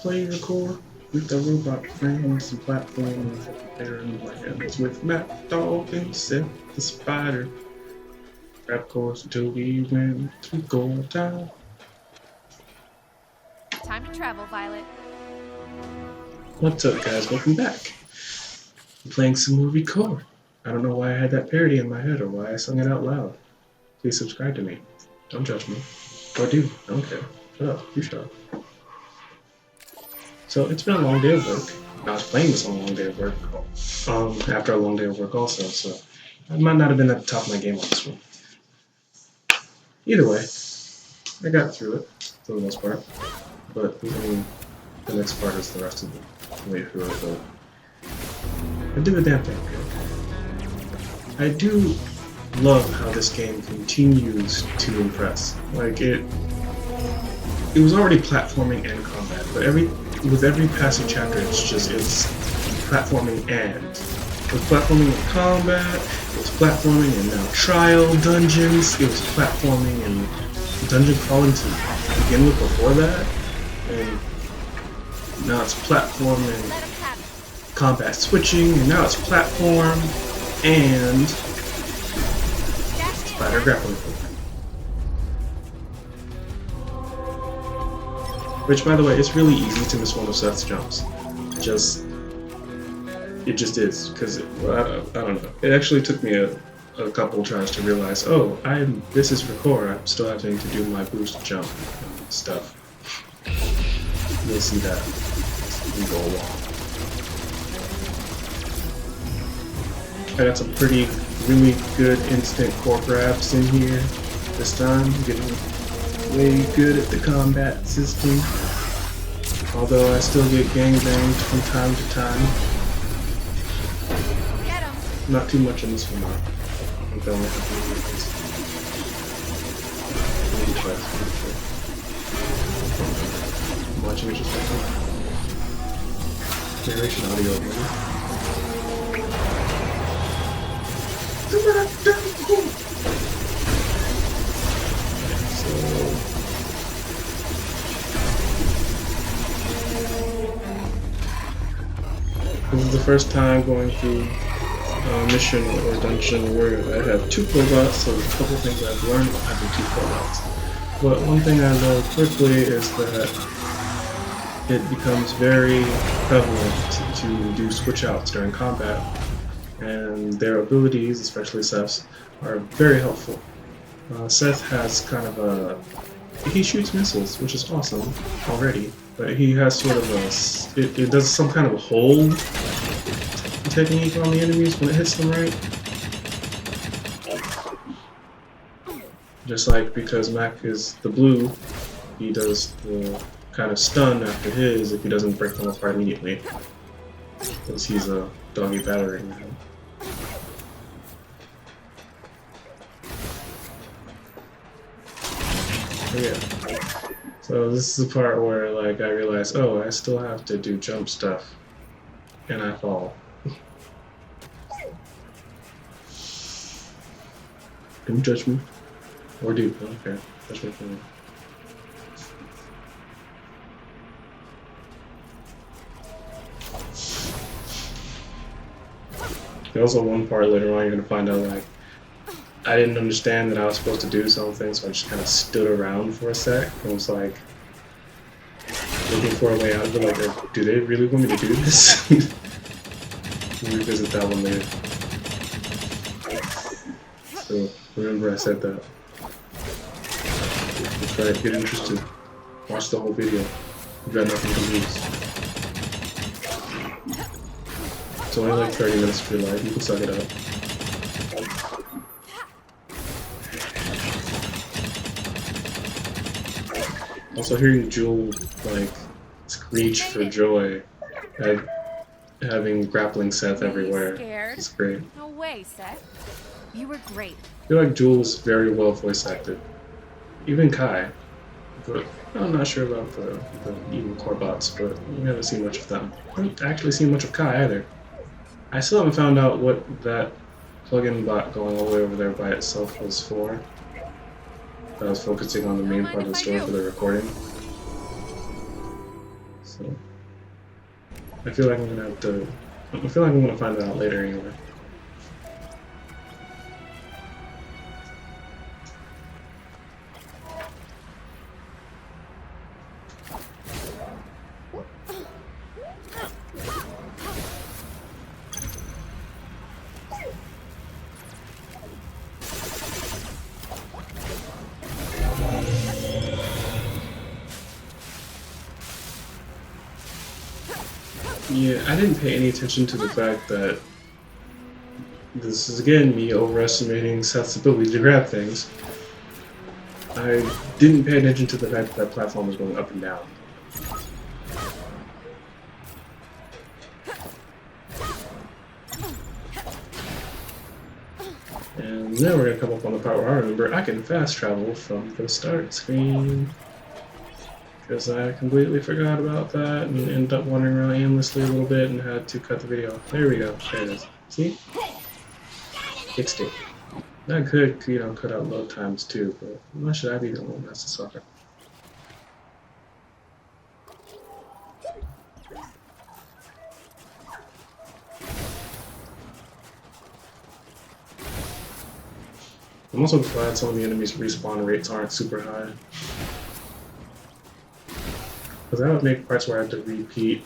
play Recore with the robot friends and platforms there in lands with Matt Dog and Seth the Spider. Grab course until we win to go down. Time to travel, Violet. What's up, guys? Welcome back. I'm playing some more Recore. I don't know why I had that parody in my head or why I sung it out loud. Please subscribe to me. Don't judge me. Or do. I don't care. Shut up. You shut up. So it's been a long day of work. I was playing this on a long day of work. After a long day of work also, so I might not have been at the top of my game on this one. Either way, I got through it for the most part. But I mean, the next part is the rest of the way through it. But I did the damn thing. I do love how this game continues to impress. Like it was already platforming and combat, but with every passing chapter, it's platforming and. It was platforming and combat, it was platforming and now trial dungeons, it was platforming and dungeon crawling to begin with before that, and now it's platform and combat switching, and now it's platform and spider grappling. Which, by the way, it's really easy to miss one of Seth's jumps. It just is, because I don't know. It actually took me a couple tries to realize, oh, this is Recore. I'm still having to do my boost jump stuff. You'll see that as we go along. I got some really good instant core grabs in here this time. Getting way good at the combat system. Although I still get gangbanged from time to time. Not too much in this one though. I think I only have to do this. Maybe twice. I'm watching it just like that. Narration audio, maybe. This is the first time going through a mission or dungeon where I have two robots, so there's a couple things I've learned about having two robots. But one thing I learned quickly is that it becomes very prevalent to do switch outs during combat, and their abilities, especially Seth's, are very helpful. Seth has kind of he shoots missiles, which is awesome already, but he has sort of it does some kind of a hold technique on the enemies when it hits them right. Just like because Mac is the blue, he does the kind of stun after his if he doesn't break them apart immediately. Because he's a doggy battering man. Yeah. So this is the part where like I realize, oh, I still have to do jump stuff, and I fall. Don't judge me, or do. I don't care. That's my feeling. There's also one part later on you're gonna find out like I didn't understand that I was supposed to do something, so I just kind of stood around for a sec and was like looking for a way out of it. Like, do they really want me to do this? We'll revisit that one later. So remember I said that. That's right. Get interested. Watch the whole video. You got nothing to lose. It's only like 30 minutes of your life. You can suck it up. Also hearing Jewel like screech for joy at having grappling Seth everywhere is great. No way, Seth. You were great. I feel like Jewel was very well voice acted. Even Kai. But I'm not sure about the evil core bots, but we haven't seen much of them. I haven't actually seen much of Kai either. I still haven't found out what that plugin bot going all the way over there by itself was for. I was focusing on the main part of the story for the recording. So I feel like I'm gonna have to. I feel like I'm gonna find that out later anyway. Yeah, I didn't pay any attention to the fact that this is again me overestimating Seth's ability to grab things. I didn't pay attention to the fact that that platform was going up and down. And now we're gonna come up on the part where I remember I can fast travel from the start screen. Because I completely forgot about that and ended up wandering around aimlessly a little bit and had to cut the video. There we go. There it is. See? Fixed it. I could, you know, cut out load times too, but why should I be the one that's the sucker? I'm also glad some of the enemies' respawn rates aren't super high. Because that would make parts where I have to repeat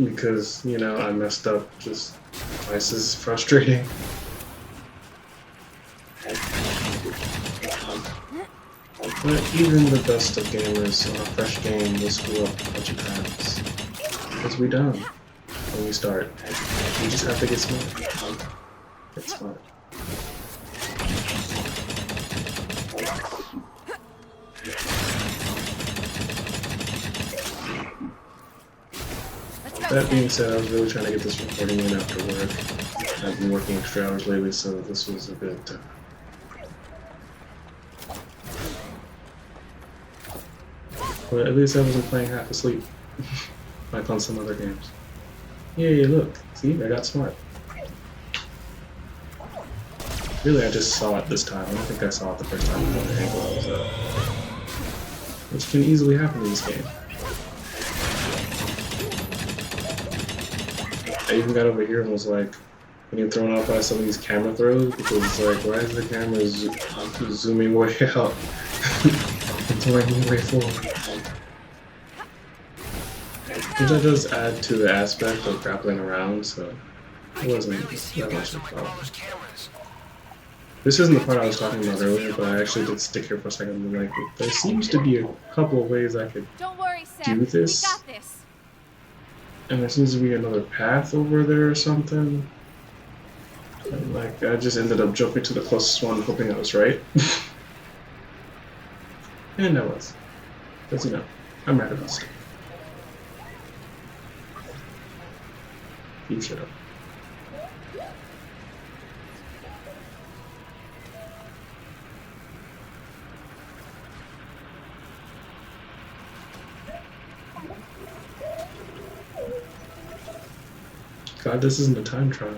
because, you know, I messed up just twice as frustrating. But even the best of gamers on a fresh game will screw up a bunch of times. Because we done when we start. We just have to get smart. Get smart. That being said, I was really trying to get this recording in after work. I've been working extra hours lately, so this was a bit... But at least I wasn't playing half asleep, like on some other games. Yay, look. See, I got smart. Really, I just saw it this time. I don't think I saw it the first time before the angle I was at. Which can easily happen in this game. I even got over here and was like, getting thrown off by some of these camera throws because it's like, why is the camera zooming way out and throwing way forward? Which that does add to the aspect of grappling around, so it wasn't that much of a problem. This isn't the part I was talking about earlier, but I actually did stick here for a second and be like, there seems to be a couple of ways I could do this. We got this. And there seems to be another path over there or something. And like, I just ended up jumping to the closest one, hoping I was right. And I was. Because, you know, I'm right about stuff. You shut up. God, this isn't a time trial.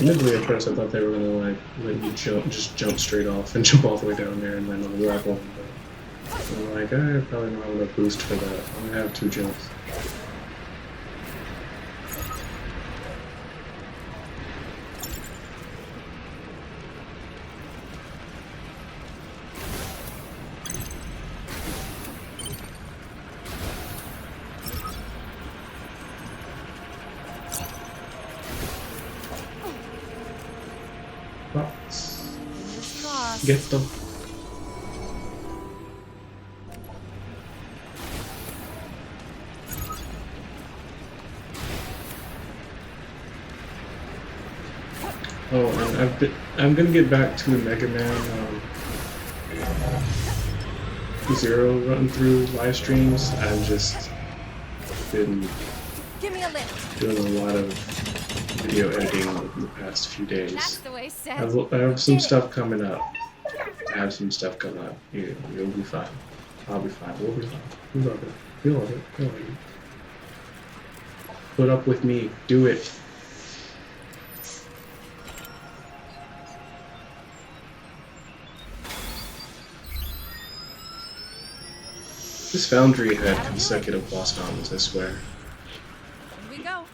Admittedly, at first I thought they were gonna like let you just jump straight off and jump all the way down there and land on the black one, but I'm like, I probably don't have enough boost for that. I'm gonna have 2 jumps. Get them. Oh, and I'm gonna get back to Mega Man Zero run through live streams. I've just been doing a lot of video editing in the past few days. That's the way, Seth. I have some stuff coming up. You'll be fine. I'll be fine. We'll be fine. You love it. You love it. You love it. Put up with me. Do it. This foundry had consecutive boss fountains, I swear. Here we go.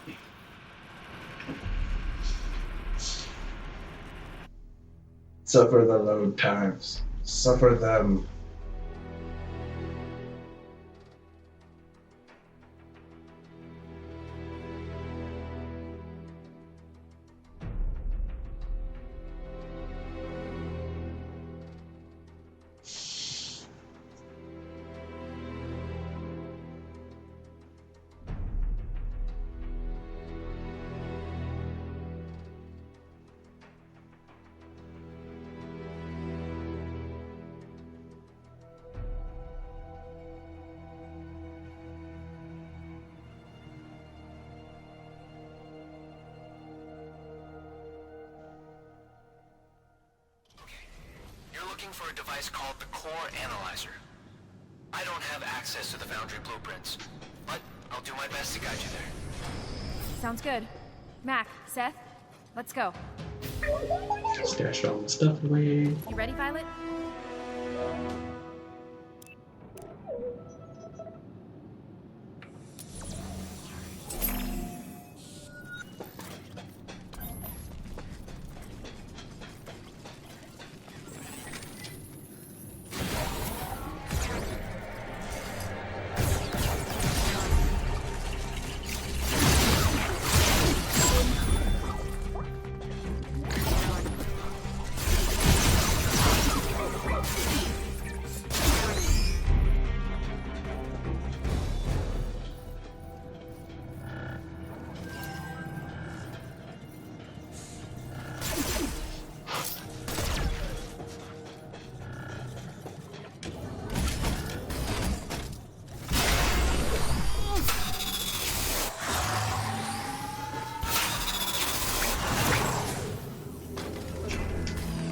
Suffer the load times. Suffer them. For a device called the Core Analyzer. I don't have access to the Foundry blueprints, but I'll do my best to guide you there. Sounds good. Mac, Seth, let's go. Stash all the stuff away. You ready, Violet?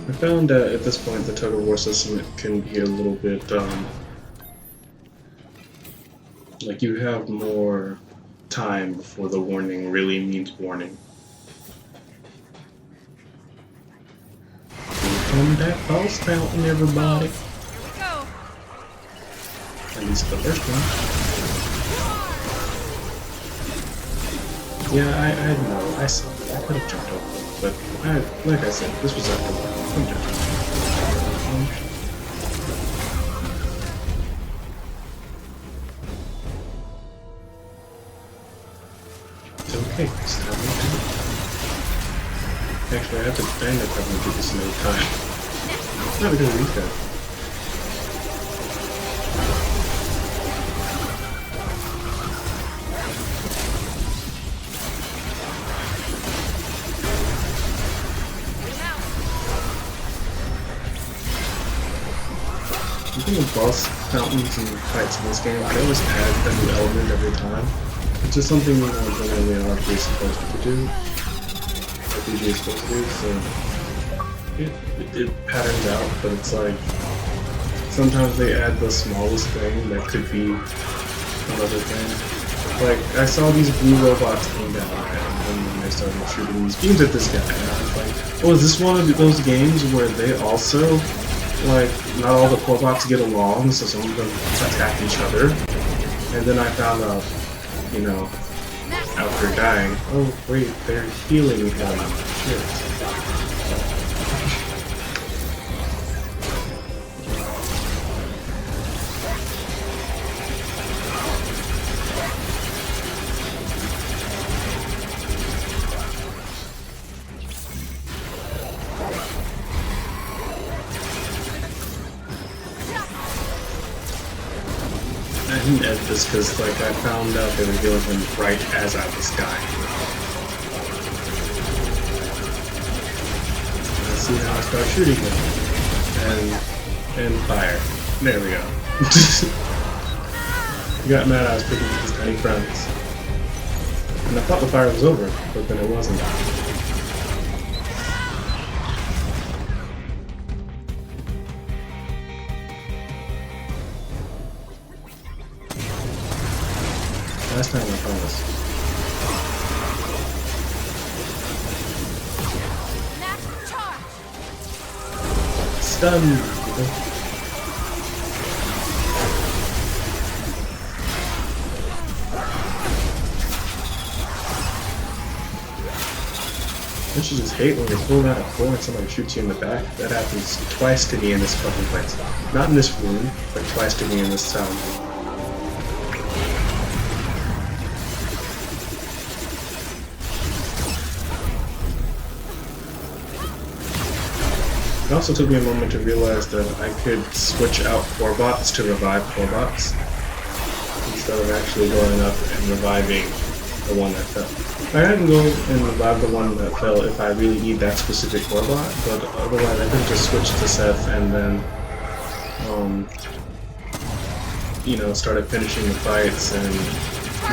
I found that at this point the tug of war system can be a little bit like you have more time before the warning really means warning. From that false fountain, everybody. Here we go. At least the first one. Yeah, I know. I saw it. I could have jumped over it, but like I said, this was after work. I'm jumping. It's okay. It's time to do it. Actually, I end up having to do this another time. Not because of these guys. The thing with boss fountains and fights in this game, they always add a new element every time. It's just something generally an RPG is supposed to do. RPG is supposed to do, so it patterns out, but it's like sometimes they add the smallest thing that could be another thing. Like, I saw these blue robots come down and then they started shooting these beams at this guy, and I was like, oh, is this one of those games where they also, like, not all the robots get along, so some of them attack each other? And then I found out, you know, after dying, oh wait, they're healing him. Shit. I didn't edit this because, like, I found out they were healing him right as I was dying. Let's see how I start shooting him. And fire. There we go. He got mad I was picking up his tiny friends. And I thought the fire was over, but then it wasn't. Last time I promise. Stun! Don't you just hate when you're pulling out a core and somebody shoots you in the back? That happens twice to me in this fucking place. Not in this room, but twice to me in this town. It also took me a moment to realize that I could switch out core bots to revive core bots instead of actually going up and reviving the one that fell. I can go and revive the one that fell if I really need that specific core bot, but otherwise I could just switch to Seth and then, you know, started finishing the fights, and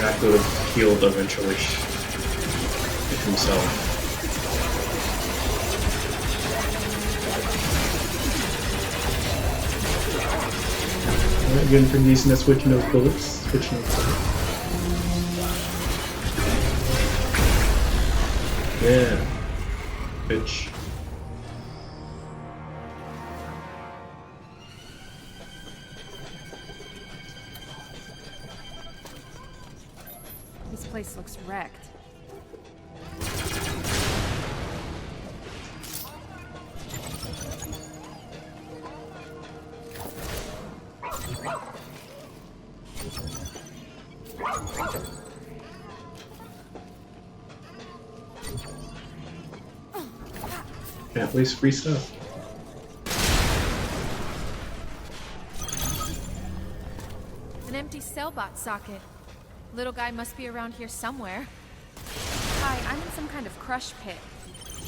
Mac would have healed eventually himself. Alright, getting pretty decent at switching those bullets. Switching those bullets. Yeah, bitch. This place looks wrecked. Yeah, at least free stuff. An empty cellbot socket. Little guy must be around here somewhere. Hi, I'm in some kind of crush pit.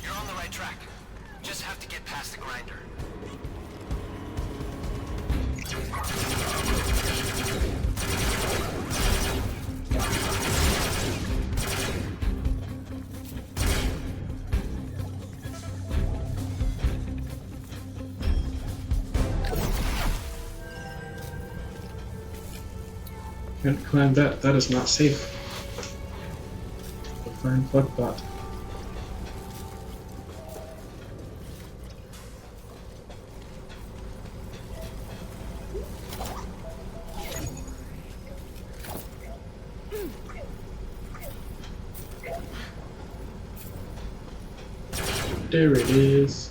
You're on the right track. Just have to get past the grinder. Can't climb that. That is not safe. Find plug bot. There it is.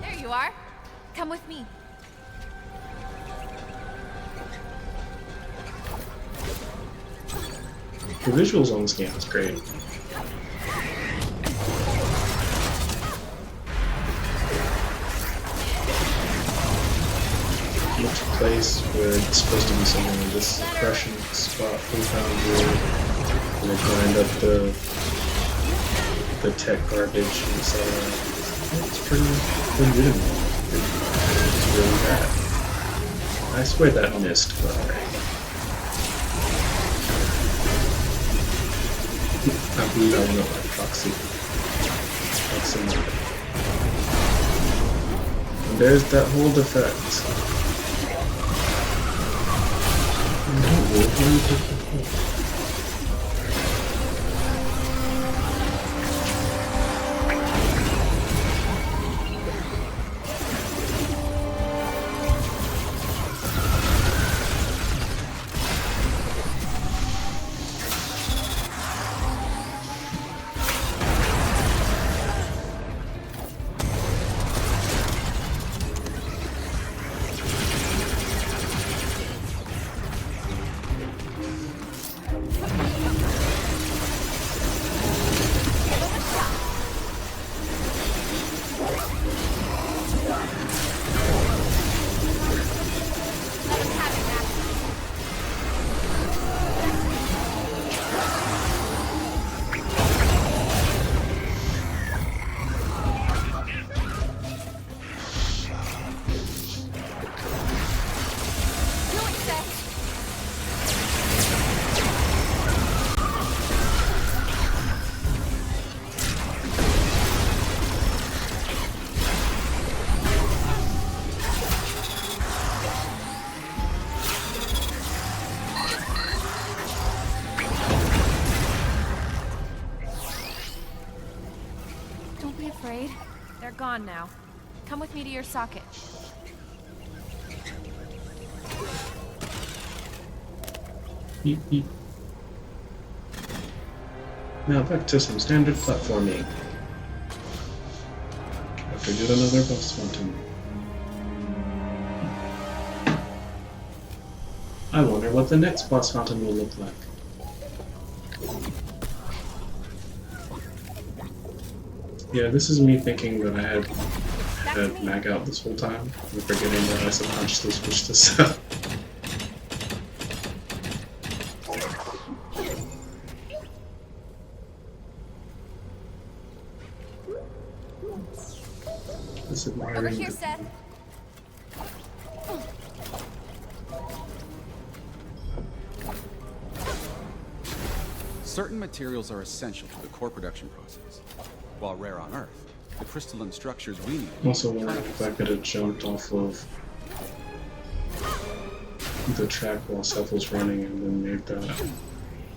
There you are. Come with me. The visuals on this game is great. Each place where it's supposed to be somewhere in this crushing spot we found here, and they grind up the tech garbage and so it's pretty legitimate. It's really bad. I swear that missed, but alright. I believe I went up by proxy. And there's that hold effect. They're gone now. Come with me to your socket. Beep, beep. Now back to some standard platforming. I figured another boss fountain. I wonder what the next boss fountain will look like. Yeah, this is me thinking that I had mag out this whole time, and forgetting that I subconsciously switched this up. This is Over here, Seth. Certain materials are essential to the core production process. While rare on Earth, the crystalline structures we need... Also wondering if I could have jumped off of the track while Seth was running and then made that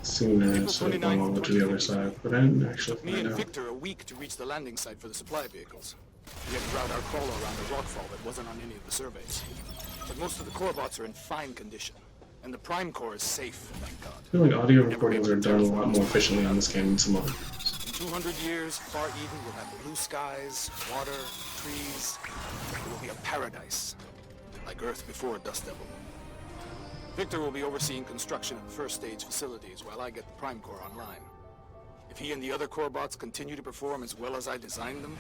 sooner instead of going over to the other side, but I didn't actually Me find and out. Victor are weak to reach the landing site for the supply vehicles. We had to route our crawler around a rockfall that wasn't on any of the surveys. But most of the core bots are in fine condition, and the prime core is safe, thank God. I feel like audio recordings are done a lot more efficiently on this game than some other. In 200 years, Far Eden will have blue skies, water, trees. It will be a paradise, like Earth before Dust Devil. Victor will be overseeing construction of the first stage facilities while I get the prime core online. If he and the other core bots continue to perform as well as I designed them,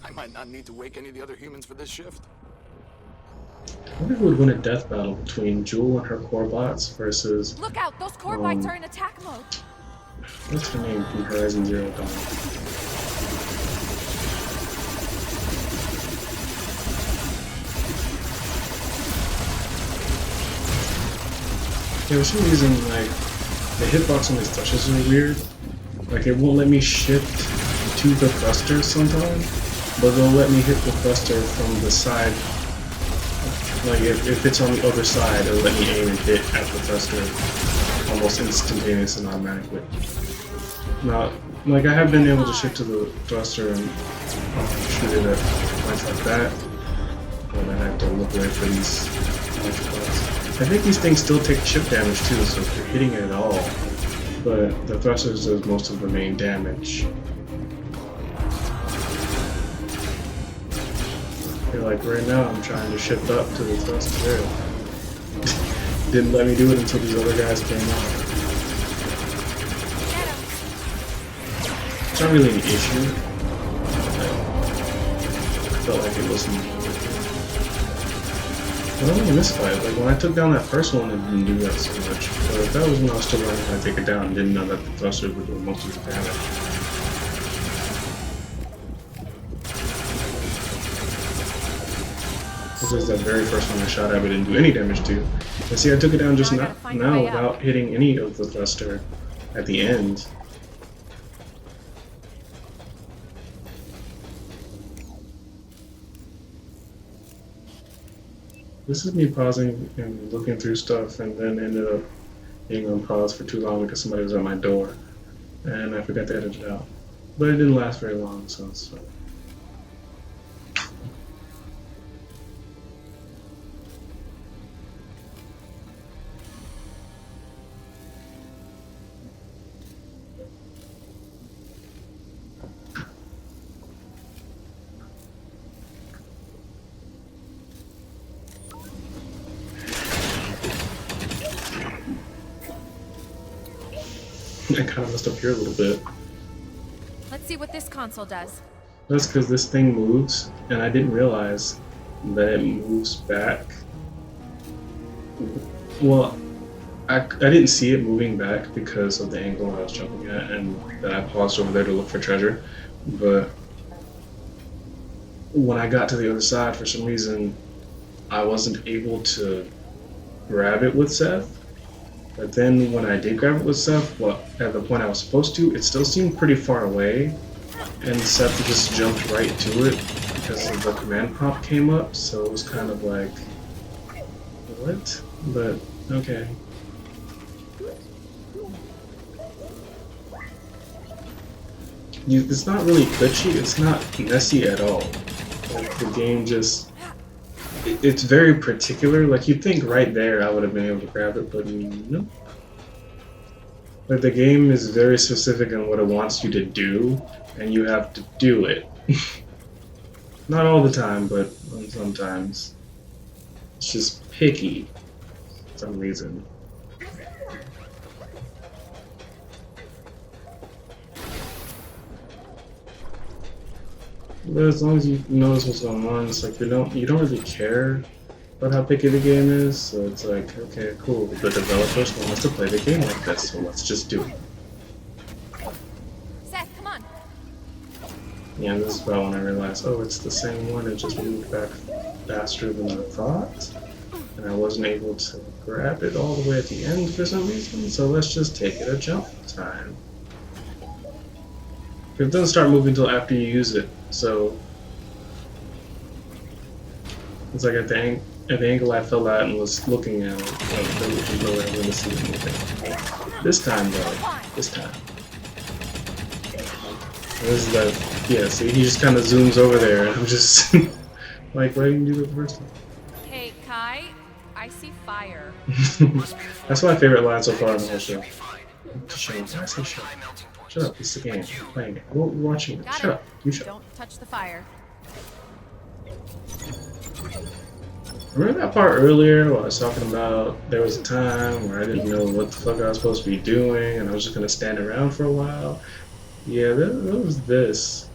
I might not need to wake any of the other humans for this shift. I wonder who would win a death battle between Jewel and her core bots versus... Look out! Those core bites are in attack mode. What's her name from Horizon Zero Dawn? Yeah, for some reason, like, the hitbox on these touches are weird. Like, it won't let me shift to the thruster sometimes, but they'll let me hit the thruster from the side. Like, if it's on the other side, it'll let me aim and hit at the thruster almost instantaneous and automatically. Now, like, I have been able to shift to the thruster and shoot it at points like that, but I have to look away for these electric. I think these things still take chip damage too, so if you're hitting it at all, but the thrusters does most of the main damage. Feel like right now I'm trying to shift up to the thruster there. Didn't let me do it until these other guys came out. It's not really an issue. I felt like it wasn't. But only in this fight, like when I took down that first one, I didn't do that so much. But that was when I was still learning how to take it down and didn't know that the thrusters would do most of the damage. This is that very first one I shot at, but didn't do any damage to. And see, I took it down just now without hitting any of the thruster at the end. This is me pausing and looking through stuff, and then ended up being on pause for too long because somebody was at my door, and I forgot to edit it out. But it didn't last very long, so it's fine. I kind of messed up here a little bit. Let's see what this console does. That's because this thing moves, and I didn't realize that it moves back. Well, I didn't see it moving back because of the angle I was jumping at, and that I paused over there to look for treasure. But when I got to the other side, for some reason, I wasn't able to grab it with Seth. But then when I did grab it with Seth, well, at the point I was supposed to, it still seemed pretty far away, and Seth just jumped right to it because the command prompt came up, so it was kind of like, what? But, okay. It's not really glitchy, it's not messy at all. Like, the game just... It's very particular. Like, you'd think right there I would have been able to grab it, but no. Like the game is very specific in what it wants you to do, and you have to do it. Not all the time, but sometimes. It's just picky for some reason. But as long as you notice what's going on, it's like you don't really care about how picky the game is. So it's like, okay, cool. The developers want us to play the game like this, so let's just do it. Seth, come on. Yeah, this is about when I realized, oh, it's the same one. It just moved back faster than I thought, and I wasn't able to grab it all the way at the end for some reason. So let's just take it a jump time. It doesn't start moving until after you use it, so it's like at the angle I fell at and was looking at it, like, there was no way I'm going to see anything. This time, though, this time. This is the, yeah, see, he just kind of zooms over there, and I'm just like, why didn't you do it the first time? Hey, Kai, I see fire. That's my favorite line so far in the whole show. Shut up, it's the game. I'm playing it. We're watching it. Got Shut it. up. You shut up. Don't touch the fire. Remember that part earlier where I was talking about there was a time where I didn't know what the fuck I was supposed to be doing and I was just gonna stand around for a while? Yeah, that was this.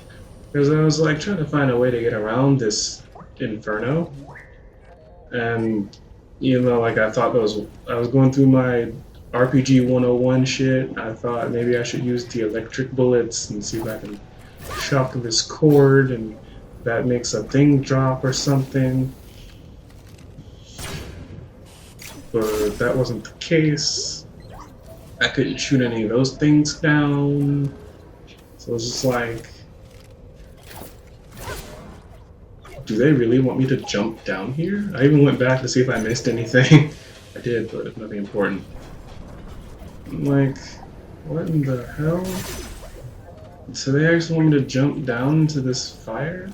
Because I was like trying to find a way to get around this inferno. And you know, like I thought I was going through my RPG 101 shit. I thought maybe I should use the electric bullets and see if I can shock this cord and that makes a thing drop or something. But that wasn't the case. I couldn't shoot any of those things down. So it was just like, do they really want me to jump down here? I even went back to see if I missed anything. I did, but nothing important. I'm like, what in the hell? So they actually want me to jump down into this fire?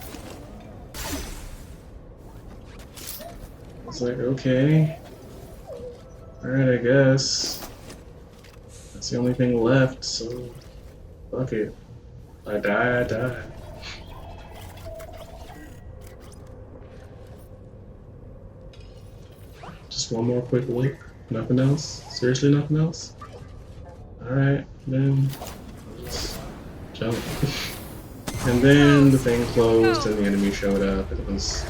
It's like, okay. Alright, I guess. That's the only thing left, so fuck it. If I die, I die. Just one more quick look. Nothing else? Seriously, nothing else? Alright, then I'll just jump. And then the thing closed and the enemy showed up. It was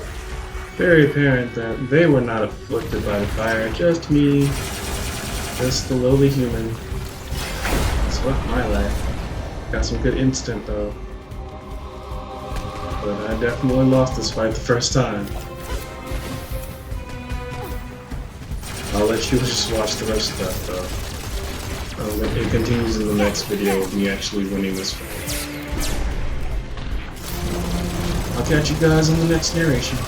very apparent that they were not afflicted by the fire, just me. Just the lowly human. That's what my life. Got some good instinct though. But I definitely lost this fight the first time. I'll let you just watch the rest of that though. It continues in the next video of me actually winning this fight. I'll catch you guys in the next narration.